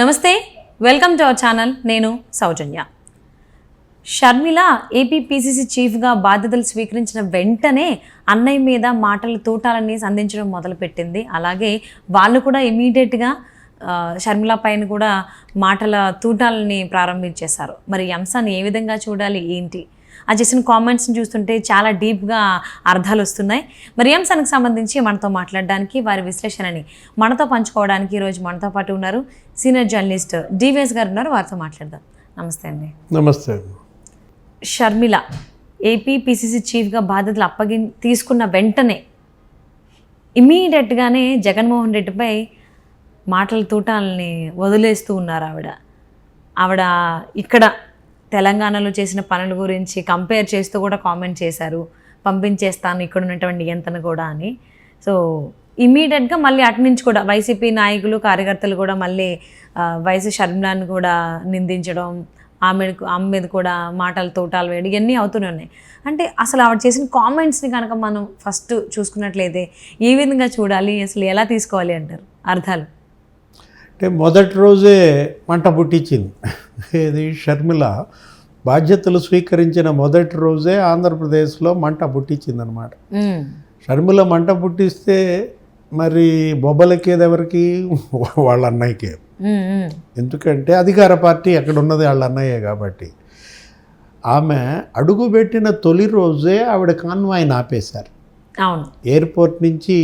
నమస్తే, welcome to our channel. నేను సౌజన్య. Sharmila AP PCC చీఫ్గా బాధ్యతలు స్వీకరించిన వెంటనే అన్నయ్య మీద మాటల తూటాలని సంధించడం మొదలుపెట్టింది. అలాగే వాళ్ళు కూడా ఇమీడియట్గా షర్మిల పైన కూడా మాటల తూటాలని ప్రారంభించేశారు. మరి ఈ అంశాన్ని ఏ విధంగా చూడాలి, ఏంటి ఆ చేసిన కామెంట్స్ని చూస్తుంటే చాలా డీప్గా అర్థాలు వస్తున్నాయి. మరి ఈ అంశానికి సంబంధించి మనతో మాట్లాడడానికి, వారి విశ్లేషణని మనతో పంచుకోవడానికి ఈరోజు మనతో పాటు ఉన్నారు సీనియర్ జర్నలిస్ట్ డివిఎస్ గారు ఉన్నారు. వారితో మాట్లాడదాం. నమస్తే అండి. నమస్తే. షర్మిల ఏపీ పీసీసీ చీఫ్గా బాధ్యతలు తీసుకున్న వెంటనే ఇమీడియట్గానే జగన్మోహన్ రెడ్డిపై మాటల తూటాలని వదిలేస్తూ ఉన్నారు. ఆవిడ ఇక్కడ తెలంగాణలో చేసిన పనుల గురించి కంపేర్ చేస్తూ కూడా కామెంట్ చేశారు. పంపించేస్తాను ఇక్కడ ఉన్నటువంటి నియంత్రణ కూడా అని. సో ఇమీడియట్గా మళ్ళీ అటు నుంచి కూడా వైసీపీ నాయకులు, కార్యకర్తలు కూడా మళ్ళీ వైఎస్ షర్మిలాని కూడా నిందించడం, ఆమె మీద కూడా మాటలు తోటాలు వేయడం, ఇవన్నీ అవుతూనే ఉన్నాయి. అంటే అసలు ఆవిడ చేసిన కామెంట్స్ని కనుక మనం ఫస్ట్ చూసుకున్నట్లయితే ఏ విధంగా చూడాలి, అసలు ఎలా తీసుకోవాలి అంటారు అర్థాలు? అంటే మొదటి రోజే మంట పుట్టించింది. ఇది షర్మిల బాధ్యతలు స్వీకరించిన మొదటి రోజే ఆంధ్రప్రదేశ్లో మంట పుట్టించిందనమాట. షర్మిల మంట పుట్టిస్తే మరి బొబ్బలకేది ఎవరికి? వాళ్ళ అన్నయ్యకే. ఎందుకంటే అధికార పార్టీ అక్కడ ఉన్నది వాళ్ళ అన్నయ్యే కాబట్టి. ఆమె అడుగుపెట్టిన తొలి రోజే ఆవిడ కాన్వాయ్ని ఆపేశారు. అవును. ఎయిర్పోర్ట్ నుంచి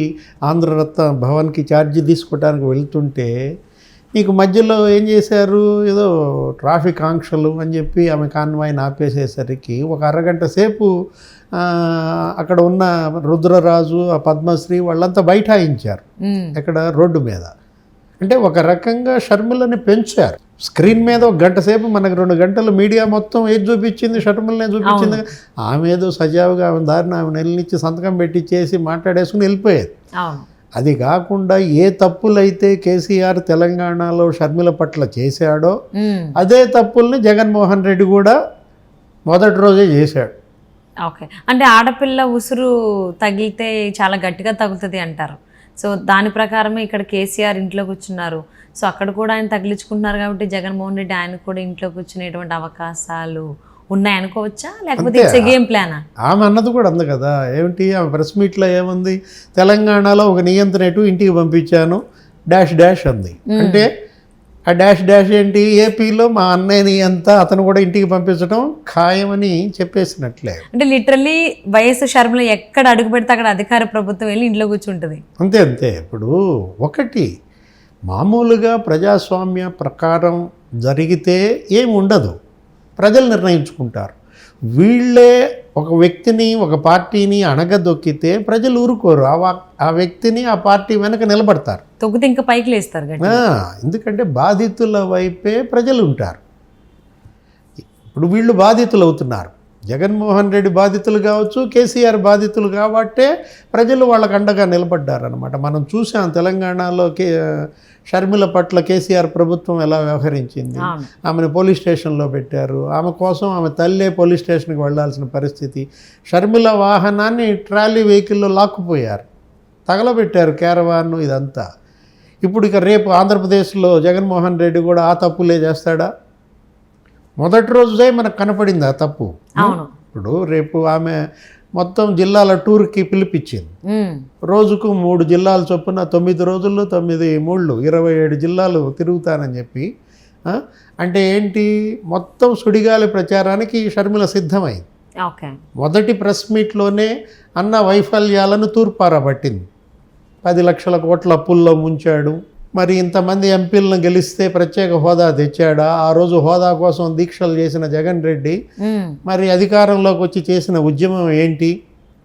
ఆంధ్రరత్న భవన్కి ఛార్జీ తీసుకోవడానికి వెళ్తుంటే నీకు మధ్యలో ఏం చేశారు, ఏదో ట్రాఫిక్ ఆంక్షలు అని చెప్పి ఆమె కాన్వాయ్ని ఆపేసేసరికి ఒక అరగంట సేపు అక్కడ ఉన్న రుద్రరాజు, ఆ పద్మశ్రీ వాళ్ళంతా బైఠాయించారు ఇక్కడ రోడ్డు మీద. అంటే ఒక రకంగా షర్మిలని పెంచారు. స్క్రీన్ మీద ఒక గంట సేపు, మనకు 2 గంటలు మీడియా మొత్తం ఏది చూపించింది? షర్మిలనే చూపించింది. ఆమె ఏదో సజావుగా ఆమె దారిని ఆమె నెలనిచ్చి సంతకం పెట్టించేసి మాట్లాడేసుకుని వెళ్ళిపోయేది. అది కాకుండా ఏ తప్పులైతే కేసీఆర్ తెలంగాణలో షర్మిల పట్ల చేశాడో అదే తప్పుల్ని జగన్మోహన్ రెడ్డి కూడా మొదటి రోజే చేశాడు. ఓకే. అంటే ఆడపిల్ల ఉసురు తగిలితే చాలా గట్టిగా తగులుతుంది అంటారు. సో దాని ప్రకారమే ఇక్కడ కేసీఆర్ ఇంట్లో కూర్చున్నారు. సో అక్కడ కూడా ఆయన తగిలించుకుంటున్నారు కాబట్టి జగన్మోహన్ రెడ్డి ఆయన కూడా ఇంట్లో కూర్చునేటువంటి అవకాశాలు ఉన్నాయనుకోవచ్చా, లేకపోతే ఇట్స్ ఎ గేమ్ ప్లానా? ఆమె అన్నది కూడా అంది కదా. ఏమిటి ఆమె ప్రెస్ మీట్లో ఏముంది? తెలంగాణలో ఒక నియంత్రణ ఇంటికి పంపించాను డాష్ డాష్ అంది. అంటే ఆ డాష్ డాష్ ఏంటి? ఏపీలో మా అన్నయ్యని అంతా అతను కూడా ఇంటికి పంపించడం ఖాయమని చెప్పేసినట్లే. అంటే లిటరల్లీ వైఎస్ షర్మిల ఎక్కడ అడుగు పెడితే అక్కడ అధికార ప్రభుత్వం వెళ్ళి ఇంట్లో కూర్చుంటుంది. అంతే అంతే. ఇప్పుడు ఒకటి మామూలుగా ప్రజాస్వామ్య ప్రకారం జరిగితే ఏమి ఉండదు, ప్రజలు నిర్ణయించుకుంటారు. వీళ్ళే ఒక వ్యక్తిని, ఒక పార్టీని అణగదొక్కితే ప్రజలు ఊరుకోరు. ఆ వ్యక్తిని, ఆ పార్టీ వెనక నిలబడతారు, తొక్కితే ఇంకా పైకి లేస్తారు. ఎందుకంటే బాధితుల వైపే ప్రజలు ఉంటారు. ఇప్పుడు వీళ్ళు బాధితులు అవుతున్నారు. జగన్మోహన్ రెడ్డి బాధితులు కావచ్చు, కేసీఆర్ బాధితులు కాబట్టే ప్రజలు వాళ్ళకు అండగా నిలబడ్డారనమాట. మనం చూసాం తెలంగాణలో షర్మిల పట్ల కేసీఆర్ ప్రభుత్వం ఎలా వ్యవహరించింది. ఆమెను పోలీస్ స్టేషన్లో పెట్టారు. ఆమె కోసం ఆమె తల్లే పోలీస్ స్టేషన్కి వెళ్లాల్సిన పరిస్థితి. షర్మిల వాహనాన్ని ట్రాలీ వెహికల్లో లాక్కుపోయారు, తగలబెట్టారు క్యారవాన్ను. ఇదంతా ఇప్పుడు ఇక రేపు ఆంధ్రప్రదేశ్లో జగన్మోహన్ రెడ్డి కూడా ఆ తప్పులే చేస్తాడా? మొదటి రోజే మనకు కనపడింది ఆ తప్పు. ఇప్పుడు రేపు ఆమె మొత్తం జిల్లాల టూర్కి పిలిపించింది. రోజుకు 3 జిల్లాల చొప్పున 9 రోజుల్లో 9 మూళ్ళు 27 జిల్లాలు తిరుగుతానని చెప్పి. అంటే ఏంటి? మొత్తం సుడిగాలి ప్రచారానికి షర్మిల సిద్ధమైంది. మొదటి ప్రెస్ మీట్లోనే అన్న వైఫల్యాలను తూర్పారబట్టింది. 10 లక్షల కోట్ల అప్పుల్లో ముంచాడు. మరి ఇంతమంది ఎంపీలను గెలిస్తే ప్రత్యేక హోదా తెచ్చాడా? ఆ రోజు హోదా కోసం దీక్షలు చేసిన జగన్ రెడ్డి మరి అధికారంలోకి వచ్చి చేసిన ఉద్యమం ఏంటి?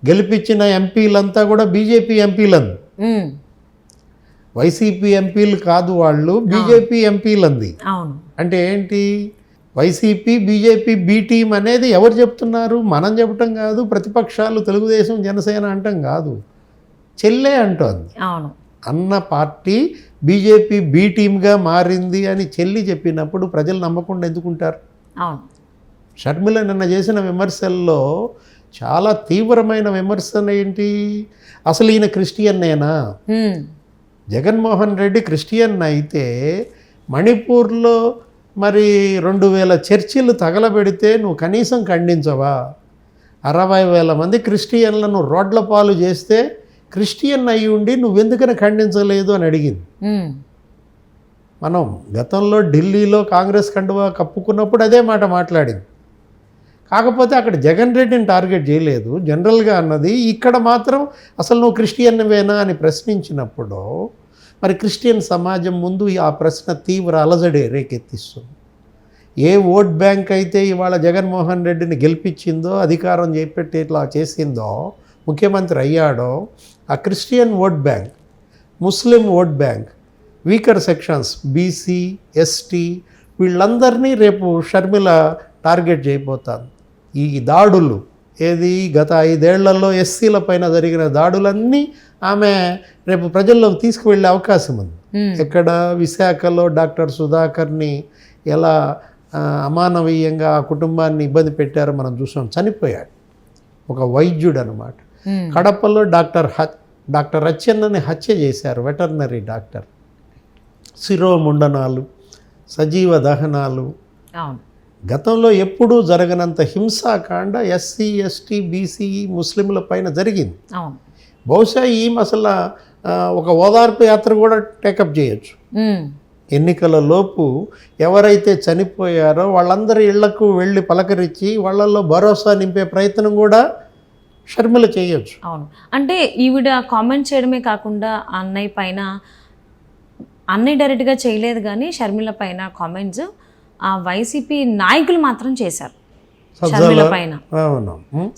గెలిపించిన ఎంపీలంతా కూడా బీజేపీ ఎంపీలంది, వైసీపీ ఎంపీలు కాదు, వాళ్ళు బీజేపీ ఎంపీలంది. అంటే ఏంటి? వైసీపీ బీజేపీ బీ టీం అనేది ఎవరు చెప్తున్నారు? మనం చెప్పటం కాదు, ప్రతిపక్షాలు తెలుగుదేశం జనసేన అంటాం కాదు, చెల్లే అంటోంది. అన్న పార్టీ బీజేపీ బీ టీమ్గా మారింది అని చెల్లి చెప్పినప్పుడు ప్రజలు నమ్మకుండా ఎందుకుంటారు? షర్మిల నిన్న చేసిన విమర్శల్లో చాలా తీవ్రమైన విమర్శన ఏంటి? అసలు ఈయన క్రిస్టియన్నేనా? జగన్మోహన్ రెడ్డి క్రిస్టియన్ అయితే మణిపూర్లో మరి 2000 చర్చిలు తగలబెడితే నువ్వు కనీసం ఖండించవా? 60,000 మంది క్రిస్టియన్లను రోడ్ల పాలు చేస్తే క్రిస్టియన్ అయి ఉండి నువ్వెందుకని ఖండించలేదు అని అడిగింది. మనం గతంలో ఢిల్లీలో కాంగ్రెస్ కండువా కప్పుకున్నప్పుడు అదే మాట మాట్లాడింది. కాకపోతే అక్కడ జగన్ రెడ్డిని టార్గెట్ చేయలేదు, జనరల్గా అన్నది. ఇక్కడ మాత్రం అసలు నువ్వు క్రిస్టియన్వేనా అని ప్రశ్నించినప్పుడు మరి క్రిస్టియన్ సమాజం ముందు ఆ ప్రశ్న తీవ్ర అలజడి రేకెత్తిస్తుంది. ఏ ఓట్ బ్యాంక్ అయితే ఇవాళ జగన్మోహన్ రెడ్డిని గెలిపించిందో, అధికారం చేపెట్టి ఇట్లా చేసిందో, ముఖ్యమంత్రి అయ్యాడో, ఆ క్రిస్టియన్ ఓట్ బ్యాంక్, ముస్లిం vote bank, weaker sections BC, ST వీళ్ళందరినీ రేపు షర్మిల టార్గెట్ చేయబోతాను. ఈ దాడులు గత 5 ఏళ్లలో ఎస్సీల పైన జరిగిన దాడులన్నీ ఆమె రేపు ప్రజల్లోకి తీసుకువెళ్ళే అవకాశం ఉంది. ఎక్కడ విశాఖలో డాక్టర్ సుధాకర్ని ఎలా అమానవీయంగా ఆ కుటుంబాన్ని ఇబ్బంది పెట్టారో మనం చూసాం. చనిపోయాడు, ఒక వైద్యుడు అనమాట. కడపలో డాక్టర్ అచ్చెన్నని హత్య చేశారు, వెటర్నరీ డాక్టర్. శిరోముండనాలు, సజీవ దహనాలు, గతంలో ఎప్పుడూ జరగనంత హింసాకాండ ఎస్సీ, ఎస్టీ, బీసీ, ముస్లింల పైన జరిగింది. బహుశా ఈమె అసలు ఒక ఓదార్పు యాత్ర కూడా టేకప్ చేయొచ్చు. ఎన్నికల లోపు ఎవరైతే చనిపోయారో వాళ్ళందరి ఇళ్లకు వెళ్ళి పలకరించి వాళ్ళల్లో భరోసా నింపే ప్రయత్నం కూడా షర్మిల చేయొచ్చు. అవును, అంటే ఈవిడ కామెంట్ చేయడమే కాకుండా అన్నయ్య పైన, అన్నయ్య డైరెక్ట్గా చేయలేదు కానీ షర్మిల పైన కామెంట్స్ ఆ వైసీపీ నాయకులు మాత్రం చేశారు షర్మిల పైన.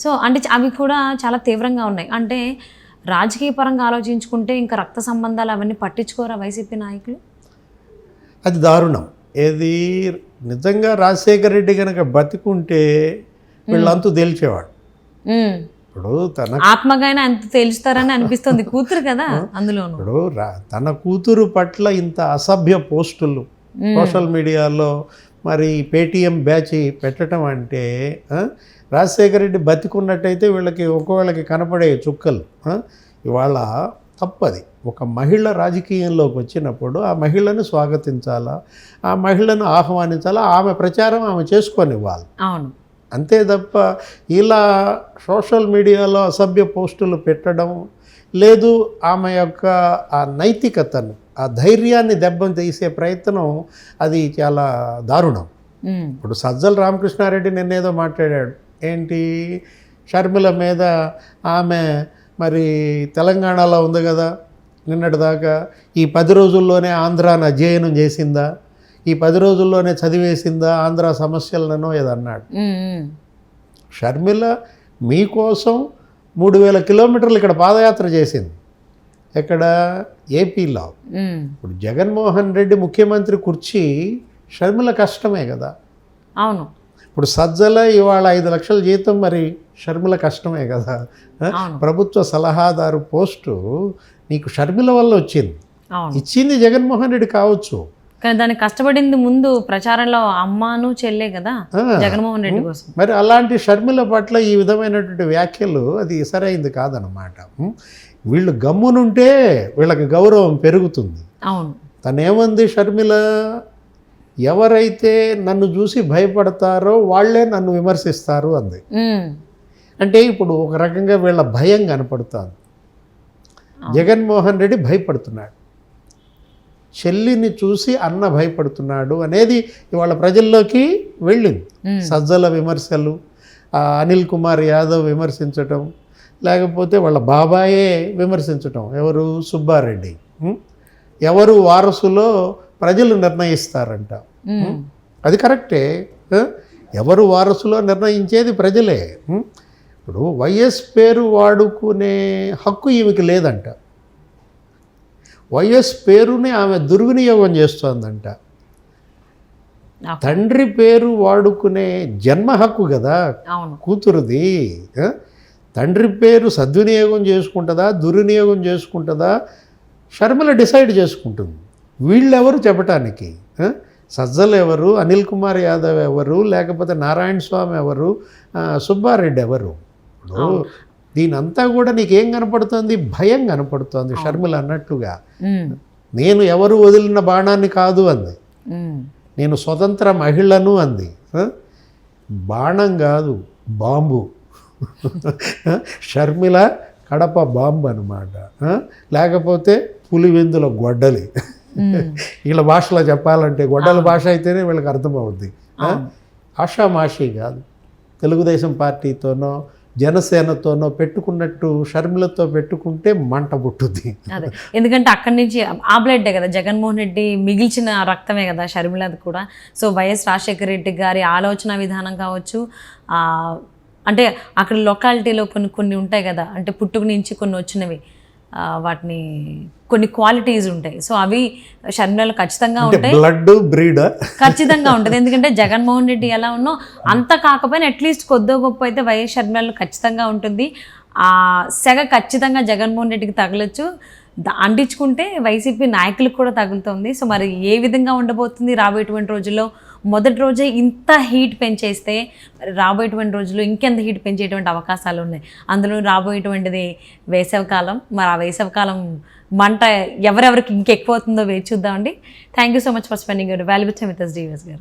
సో అంటే అవి కూడా చాలా తీవ్రంగా ఉన్నాయి. అంటే రాజకీయ పరంగా ఆలోచించుకుంటే ఇంకా రక్త సంబంధాలు అవన్నీ పట్టించుకోరా వైసీపీ నాయకులు? అది దారుణం. నిజంగా రాజశేఖర రెడ్డి కనుక బతికుంటే వీళ్ళంతా తేల్చేవాడు. ఇప్పుడు తన ఆత్మగానే అంత తేల్చుతారని అనిపిస్తుంది, కూతురు కదా అందులోను. ఇప్పుడు తన కూతురు పట్ల ఇంత అసభ్య పోస్టులు సోషల్ మీడియాలో మరి పేటీఎం బ్యాచ్ పెట్టడం అంటే రాజశేఖర రెడ్డి బతికున్నట్టయితే వీళ్ళకి కనపడే చుక్కలు. ఇవాళ తప్పది. ఒక మహిళ రాజకీయంలోకి వచ్చినప్పుడు ఆ మహిళను స్వాగతించాలా, ఆ మహిళను ఆహ్వానించాలా, ఆమె ప్రచారం ఆమె చేసుకొనివ్వాలి. అవును, అంతే తప్ప ఇలా సోషల్ మీడియాలో అసభ్య పోస్టులు పెట్టడం లేదు. ఆమె యొక్క ఆ నైతికతను, ఆ ధైర్యాన్ని దెబ్బం తీసే ప్రయత్నం అది చాలా దారుణం. ఇప్పుడు సజ్జల రామకృష్ణారెడ్డి నిన్నేదో మాట్లాడాడు. ఏంటి, షర్మిల మీద ఆమె మరి తెలంగాణలో ఉంది కదా నిన్నటిదాకా, ఈ 10 రోజుల్లోనే ఆంధ్రాను అధ్యయనం చేసిందా, ఈ 10 రోజుల్లోనే చదివేసిందా ఆంధ్ర సమస్యలను ఏదన్నాడు. షర్మిల మీకోసం 3000 కిలోమీటర్లు ఇక్కడ పాదయాత్ర చేసింది. ఎక్కడ? ఏపీలో. ఇప్పుడు జగన్మోహన్ రెడ్డి ముఖ్యమంత్రి కుర్చీ షర్మిల కష్టమే కదా. అవును, ఇప్పుడు సజ్జల ఇవాళ 5 లక్షల జీతం, మరి షర్మిల కష్టమే కదా. ప్రభుత్వ సలహాదారు పోస్టు నీకు షర్మిల వల్ల వచ్చింది. ఇచ్చింది జగన్మోహన్ రెడ్డి కావచ్చు, కానీ దానికి కష్టపడింది ముందు ప్రచారంలో అమ్మాను చెల్లే కదా జగన్మోహన్ రెడ్డి కోసం. మరి అలాంటి షర్మిల పట్ల ఈ విధమైనటువంటి వ్యాఖ్యలు అది సరైంది కాదనమాట. వీళ్ళు గమ్మునుంటే వీళ్ళకి గౌరవం పెరుగుతుంది. అవును, తనేమంది షర్మిల, ఎవరైతే నన్ను చూసి భయపడతారో వాళ్ళే నన్ను విమర్శిస్తారు అంది. అంటే ఇప్పుడు ఒక రకంగా వీళ్ళ భయం కనపడుతుంది. జగన్మోహన్ రెడ్డి భయపడుతున్నాడు, చెల్లిని చూసి అన్న భయపడుతున్నాడు అనేది ఇవాళ ప్రజల్లోకి వెళ్ళింది. సజ్జల విమర్శలు, అనిల్ కుమార్ యాదవ్ విమర్శించటం, లేకపోతే వాళ్ళ బాబాయే విమర్శించటం. ఎవరు? సుబ్బారెడ్డి. ఎవరు వారసులో ప్రజలు నిర్ణయిస్తారంట. అది కరెక్టే. ఎవరు వారసులో నిర్ణయించేది ప్రజలే. ఇప్పుడు వైఎస్ పేరు వాడుకునే హక్కు ఈమెకి లేదంట. వైఎస్ పేరుని ఆమె దుర్వినియోగం చేస్తోందంట. తండ్రి పేరు వాడుకునే జన్మ హక్కు కదా కూతురుది. తండ్రి పేరు సద్వినియోగం చేసుకుంటుందా, దుర్వినియోగం చేసుకుంటుందా షర్మిల డిసైడ్ చేసుకుంటుంది. వీళ్ళెవరు చెప్పటానికి? సజ్జలు ఎవరు, అనిల్ కుమార్ యాదవ్ ఎవరు, లేకపోతే నారాయణ స్వామి ఎవరు, సుబ్బారెడ్డి ఎవరు? ఇప్పుడు దీనంతా కూడా నీకేం కనపడుతుంది? భయం కనపడుతుంది. షర్మిల అన్నట్టుగా నేను ఎవరు వదిలిన బాణాన్ని కాదు అంది. నేను స్వతంత్ర మహిళను అంది. బాణం కాదు, బాంబు. షర్మిల కడప బాంబు అనమాట. లేకపోతే పులివెందుల గొడ్డలి. వీళ్ళ భాషలో చెప్పాలంటే గొడ్డల భాష అయితేనే వీళ్ళకి అర్థమవుద్ది. ఆషామాషి కాదు. తెలుగుదేశం పార్టీతోనో జనసేనతోనో పెట్టుకున్నట్టు షర్మిలతో పెట్టుకుంటే మంట పుట్టుద్ది. అదే, ఎందుకంటే అక్కడి నుంచి ఆ బ్లడ్డే కదా, జగన్మోహన్ రెడ్డి మిగిల్చిన రక్తమే కదా షర్మిలది కూడా. సో వైఎస్ రాజశేఖర రెడ్డి గారి ఆలోచన విధానం కావచ్చు, అంటే అక్కడ లొకాలిటీలో కొన్ని ఉంటాయి కదా, అంటే పుట్టుక నుంచి కొన్ని వచ్చినవి, వాటిని కొన్ని క్వాలిటీస్ ఉంటాయి. సో అవి షర్మిలలో ఖచ్చితంగా ఉంటాయి. బ్లడ్ బ్రీడ్ ఖచ్చితంగా ఉంటుంది. ఎందుకంటే జగన్మోహన్ రెడ్డి ఎలా ఉన్నో అంత కాకపోయినా అట్లీస్ట్ కొద్దో గొప్ప అయితే వైఎస్ షర్మిలలో ఖచ్చితంగా ఉంటుంది. ఆ సెగ ఖచ్చితంగా జగన్మోహన్ రెడ్డికి తగలొచ్చు, అంటించుకుంటే వైసీపీ నాయకులకు కూడా తగులుతుంది. సో మరి ఏ విధంగా ఉండబోతుంది రాబోయేటువంటి రోజుల్లో? మొదటి రోజే ఇంత హీట్ పెంచేస్తే మరి రాబోయేటువంటి రోజుల్లో ఇంకెంత హీట్ పెంచేటువంటి అవకాశాలు ఉన్నాయి. అందులో రాబోయేటువంటిది వేసవికాలం. మరి ఆ వేసవికాలం మంట ఎవరెవరికి ఇంకెక్కువ అవుతుందో వేచి చూద్దామండి. Thank you so much for spending your valuable time with us, DVS గారు.